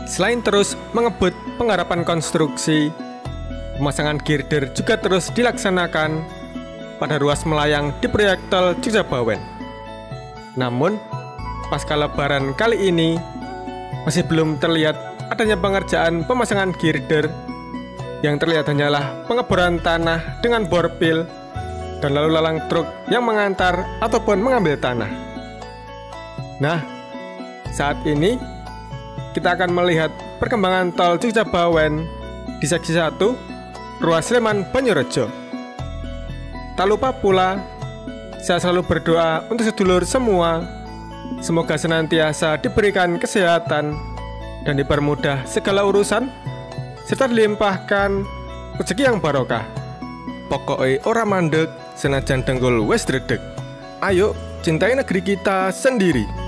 Selain terus mengebut penggarapan konstruksi, pemasangan girder juga terus dilaksanakan pada ruas melayang di proyek tol Jogja Bawen. Namun, pasca Lebaran kali ini masih belum terlihat adanya pengerjaan pemasangan girder. Yang terlihat hanyalah pengeboran tanah dengan borpil dan lalu lalang truk yang mengantar ataupun mengambil tanah. Nah, saat ini kita akan melihat perkembangan tol Jogja Bawen di seksi 1 ruas Sleman Banyorejo. Tak lupa pula, saya selalu berdoa untuk sedulur semua, semoga senantiasa diberikan kesehatan dan dipermudah segala urusan, serta dilimpahkan rezeki yang barokah. Pokoknya ora mandek, senajan dengkul wes dredeg. Ayo, cintai negeri kita sendiri.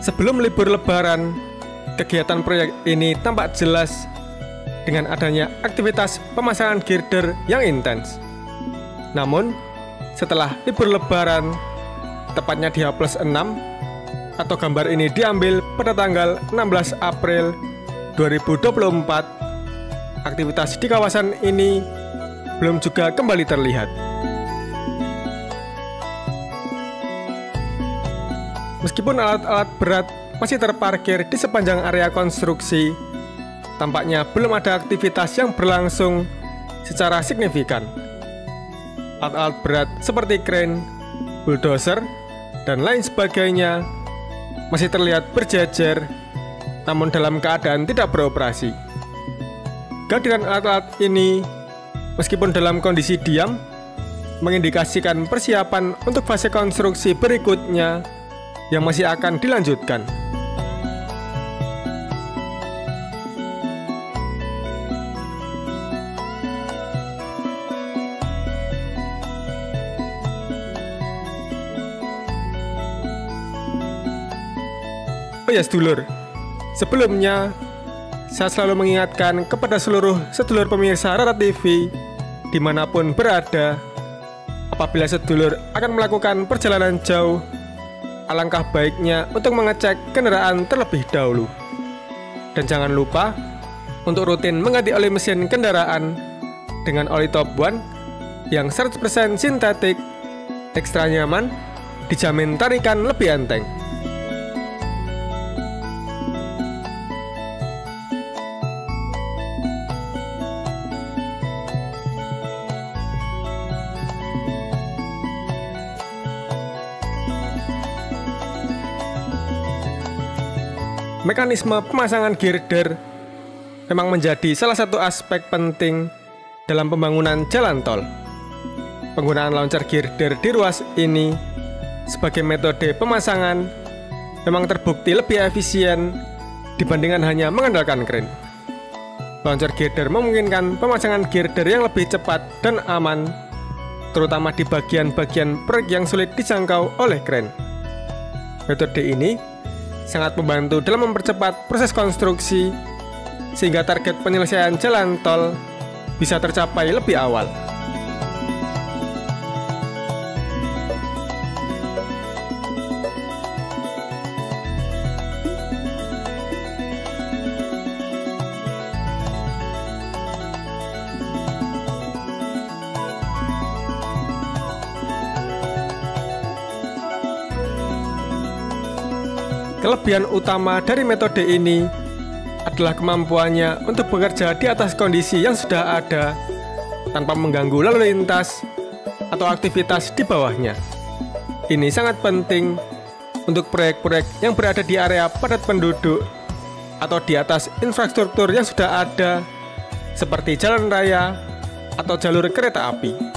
Sebelum libur Lebaran, kegiatan proyek ini tampak jelas dengan adanya aktivitas pemasangan girder yang intens. Namun, setelah libur Lebaran, tepatnya di H+6, atau gambar ini diambil pada tanggal 16 April 2024, aktivitas di kawasan ini belum juga kembali terlihat. Meskipun alat-alat berat masih terparkir di sepanjang area konstruksi, tampaknya belum ada aktivitas yang berlangsung secara signifikan. Alat-alat berat seperti kren, bulldozer, dan lain sebagainya masih terlihat berjejer, namun dalam keadaan tidak beroperasi. Kehadiran alat-alat ini, meskipun dalam kondisi diam, mengindikasikan persiapan untuk fase konstruksi berikutnya yang masih akan dilanjutkan. Oh ya sedulur, sebelumnya saya selalu mengingatkan kepada seluruh sedulur pemirsa Rara TV dimanapun berada, apabila sedulur akan melakukan perjalanan jauh, alangkah baiknya untuk mengecek kendaraan terlebih dahulu. Dan jangan lupa untuk rutin mengganti oli mesin kendaraan dengan oli Top One yang 100% sintetik, ekstra nyaman, dijamin tarikan lebih enteng. Mekanisme pemasangan girder memang menjadi salah satu aspek penting dalam pembangunan jalan tol. Penggunaan launcher girder di ruas ini sebagai metode pemasangan memang terbukti lebih efisien dibandingkan hanya mengandalkan kren. Launcher girder memungkinkan pemasangan girder yang lebih cepat dan aman, terutama di bagian-bagian proyek yang sulit dijangkau oleh kren. Metode ini sangat membantu dalam mempercepat proses konstruksi, sehingga target penyelesaian jalan tol bisa tercapai lebih awal. Kelebihan utama dari metode ini adalah kemampuannya untuk bekerja di atas kondisi yang sudah ada tanpa mengganggu lalu lintas atau aktivitas di bawahnya. Ini sangat penting untuk proyek-proyek yang berada di area padat penduduk atau di atas infrastruktur yang sudah ada seperti jalan raya atau jalur kereta api.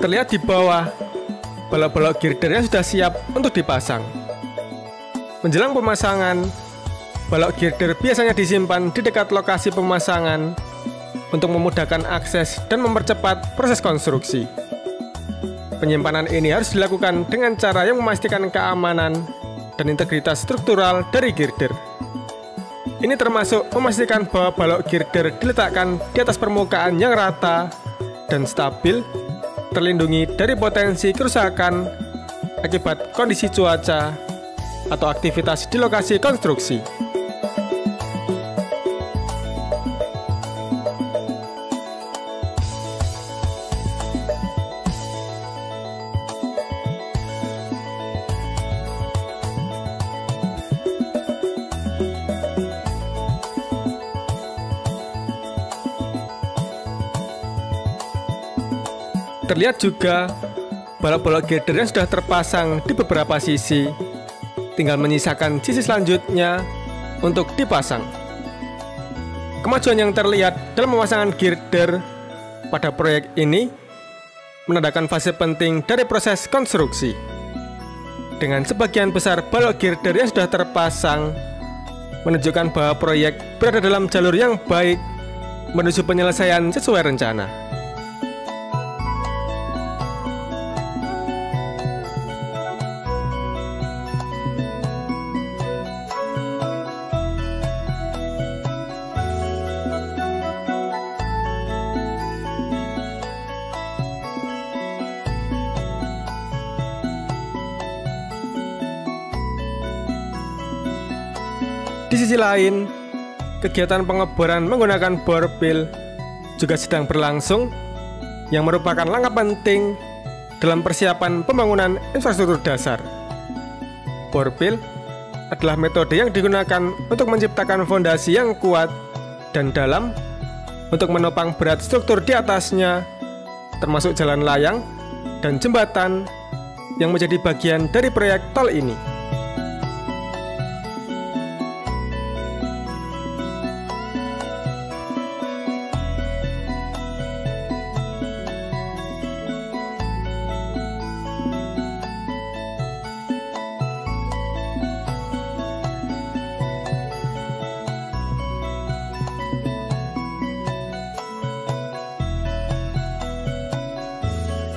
Terlihat di bawah, balok-balok girder yang sudah siap untuk dipasang. Menjelang pemasangan, balok girder biasanya disimpan di dekat lokasi pemasangan untuk memudahkan akses dan mempercepat proses konstruksi. Penyimpanan ini harus dilakukan dengan cara yang memastikan keamanan dan integritas struktural dari girder. Ini termasuk memastikan bahwa balok girder diletakkan di atas permukaan yang rata dan stabil, terlindungi dari potensi kerusakan akibat kondisi cuaca atau aktivitas di lokasi konstruksi. Terlihat juga balok-balok girder yang sudah terpasang di beberapa sisi, tinggal menyisakan sisi selanjutnya untuk dipasang. Kemajuan yang terlihat dalam pemasangan girder pada proyek ini menandakan fase penting dari proses konstruksi. Dengan sebagian besar balok girder yang sudah terpasang, menunjukkan bahwa proyek berada dalam jalur yang baik menuju penyelesaian sesuai rencana. Di sisi lain, kegiatan pengeboran menggunakan borpil juga sedang berlangsung, yang merupakan langkah penting dalam persiapan pembangunan infrastruktur dasar. Borpil adalah metode yang digunakan untuk menciptakan fondasi yang kuat dan dalam untuk menopang berat struktur di atasnya, termasuk jalan layang dan jembatan yang menjadi bagian dari proyek tol ini.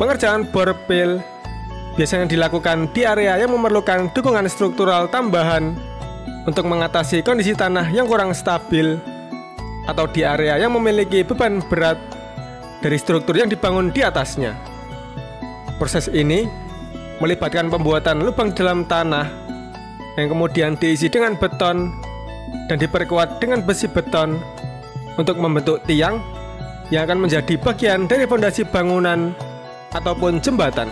Pengerjaan borpil biasanya dilakukan di area yang memerlukan dukungan struktural tambahan untuk mengatasi kondisi tanah yang kurang stabil, atau di area yang memiliki beban berat dari struktur yang dibangun di atasnya. Proses ini melibatkan pembuatan lubang dalam tanah yang kemudian diisi dengan beton dan diperkuat dengan besi beton untuk membentuk tiang yang akan menjadi bagian dari fondasi bangunan ataupun jembatan.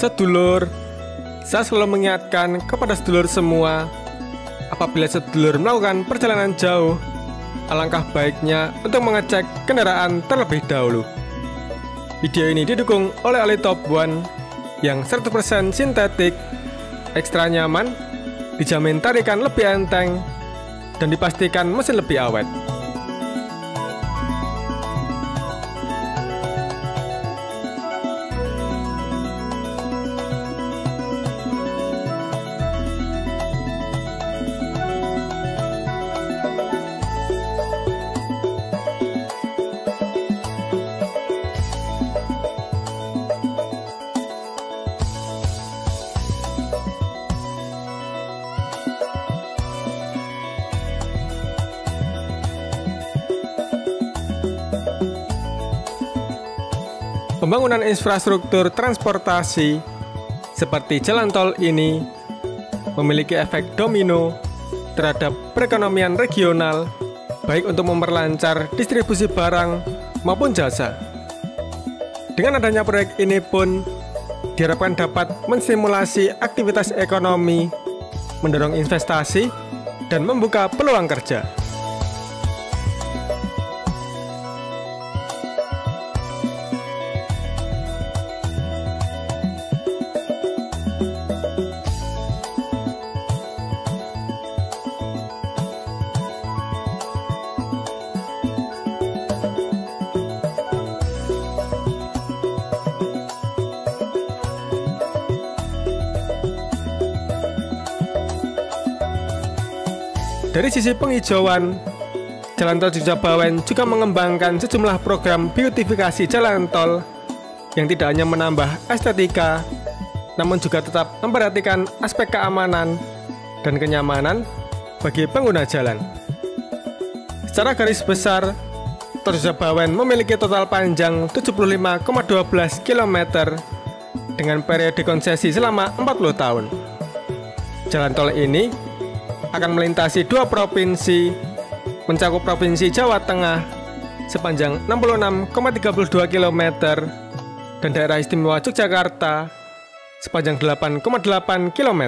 Sedulur, saya selalu mengingatkan kepada sedulur semua, apabila sedulur melakukan perjalanan jauh, alangkah baiknya untuk mengecek kendaraan terlebih dahulu. Video ini didukung oleh oli Top One yang 100% sintetik, ekstra nyaman, dijamin tarikan lebih enteng, dan dipastikan mesin lebih awet. Pembangunan infrastruktur transportasi seperti jalan tol ini memiliki efek domino terhadap perekonomian regional, baik untuk memperlancar distribusi barang maupun jasa. Dengan adanya proyek ini pun diharapkan dapat menstimulasi aktivitas ekonomi, mendorong investasi, dan membuka peluang kerja. Dari sisi penghijauan, Jalan Tol Jogja Bawen juga mengembangkan sejumlah program beautifikasi jalan tol yang tidak hanya menambah estetika, namun juga tetap memperhatikan aspek keamanan dan kenyamanan bagi pengguna jalan. Secara garis besar, Tol Jogja Bawen memiliki total panjang 75,12 km dengan periode konsesi selama 40 tahun. Jalan tol ini akan melintasi 2 provinsi, mencakup Provinsi Jawa Tengah sepanjang 66,32 km dan Daerah Istimewa Yogyakarta sepanjang 8,8 km.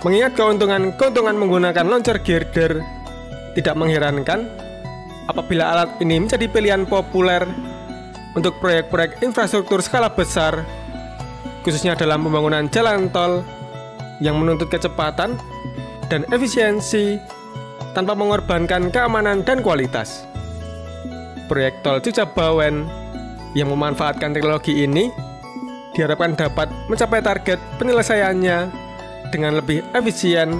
Mengingat keuntungan menggunakan launcher girder, tidak mengherankan apabila alat ini menjadi pilihan populer untuk proyek-proyek infrastruktur skala besar, khususnya dalam pembangunan jalan tol yang menuntut kecepatan dan efisiensi tanpa mengorbankan keamanan dan kualitas. Proyek tol Jogja Bawen yang memanfaatkan teknologi ini diharapkan dapat mencapai target penyelesaiannya dengan lebih efisien,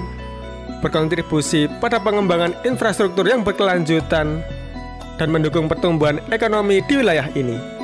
berkontribusi pada pengembangan infrastruktur yang berkelanjutan, dan mendukung pertumbuhan ekonomi di wilayah ini.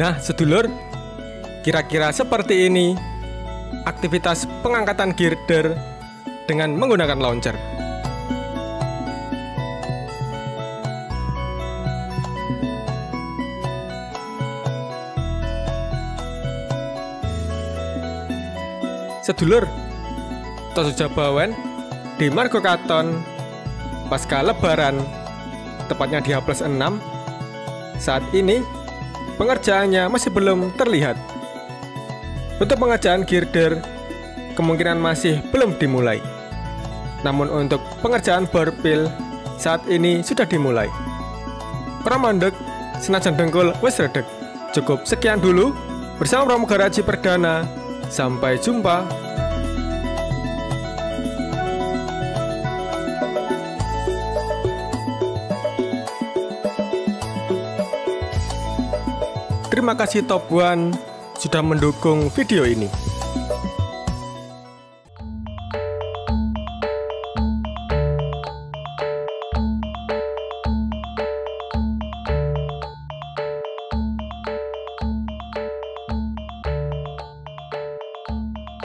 Nah, sedulur, kira-kira seperti ini aktivitas pengangkatan girder dengan menggunakan launcher. Sedulur, Tol Jogja Bawen di Margo Katon pasca Lebaran, tepatnya di H+6, saat ini pengerjaannya masih belum terlihat. Untuk pengerjaan girder kemungkinan masih belum dimulai. Namun untuk pengerjaan borpil saat ini sudah dimulai. Pramandeg senajan dengkul wis redeg. Cukup sekian dulu bersama Pramugara Haji Perdana. Sampai jumpa. Terima kasih Top One sudah mendukung video ini.